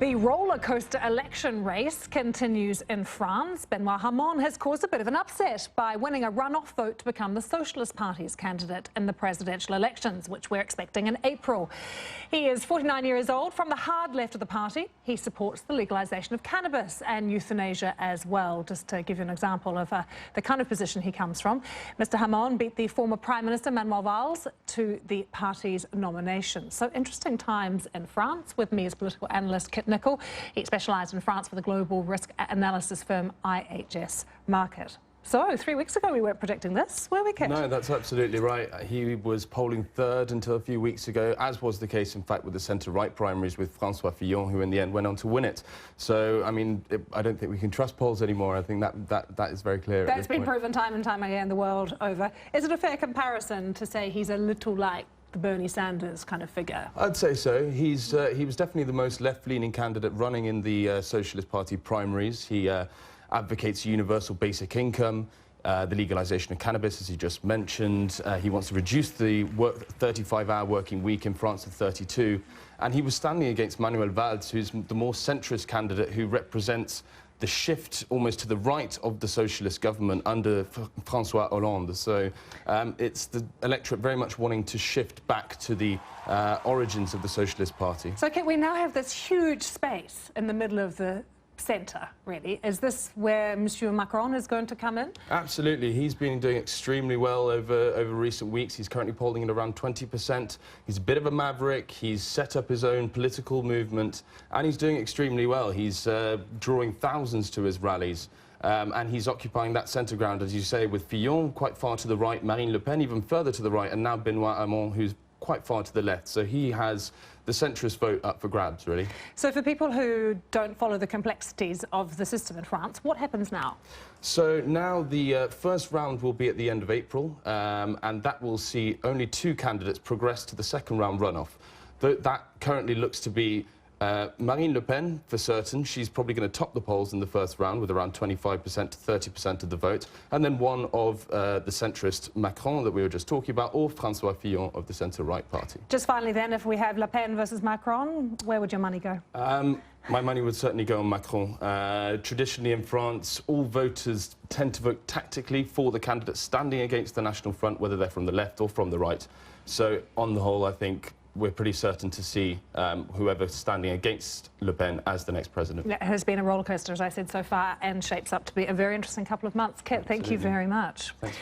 The roller coaster election race continues in France. Benoit Hamon has caused a bit of an upset by winning a runoff vote to become the Socialist Party's candidate in the presidential elections, which we're expecting in April. He is 49 years old, from the hard left of the party. He supports the legalisation of cannabis and euthanasia as well, just to give you an example of the kind of position he comes from. Mr Hamon beat the former Prime Minister Manuel Valls to the party's nomination. So interesting times in France with me as political analyst Nicholl. He specialised in France for the global risk analysis firm IHS Markit. So 3 weeks ago we weren't predicting this, were we, Kit? No, that's absolutely right. He was polling third until a few weeks ago, as was the case, in fact, with the centre-right primaries with François Fillon, who in the end went on to win it. So, I mean, I don't think we can trust polls anymore. I think that is very clear. That's been proven time and time again the world over. Is it a fair comparison to say he's a little like the Bernie Sanders kind of figure? I'd say so. He was definitely the most left-leaning candidate running in the Socialist Party primaries. He advocates universal basic income, the legalisation of cannabis, as he just mentioned. He wants to reduce the 35-hour working week in France to 32. And he was standing against Manuel Valls, who's the more centrist candidate who represents the shift almost to the right of the socialist government under François Hollande. So it's the electorate very much wanting to shift back to the origins of the Socialist Party. So we now have this huge space in the middle of the centre, really. Is this where Monsieur Macron is going to come in? Absolutely. He's been doing extremely well over recent weeks. He's currently polling at around 20%. He's a bit of a maverick. He's set up his own political movement, and he's doing extremely well. He's drawing thousands to his rallies. And he's occupying that centre ground, as you say, with Fillon quite far to the right, Marine Le Pen even further to the right, and now Benoit Hamon, who's quite far to the left. So he has the centrist vote up for grabs, really. So for people who don't follow the complexities of the system in France, what happens now? So now the first round will be at the end of April, and that will see only 2 candidates progress to the second round runoff. That currently looks to be Marine Le Pen, for certain. She's probably going to top the polls in the first round with around 25% to 30% of the vote. And then one of the centrist Macron that we were just talking about, or François Fillon of the centre-right party. Just finally then, if we have Le Pen versus Macron, where would your money go? My money would certainly go on Macron. Traditionally in France, all voters tend to vote tactically for the candidates standing against the National Front, whether they're from the left or from the right. So on the whole, I think we're pretty certain to see whoever's standing against Le Pen as the next president. It has been a rollercoaster, as I said, so far, and shapes up to be a very interesting couple of months. Kit, thank you very much. Thanks.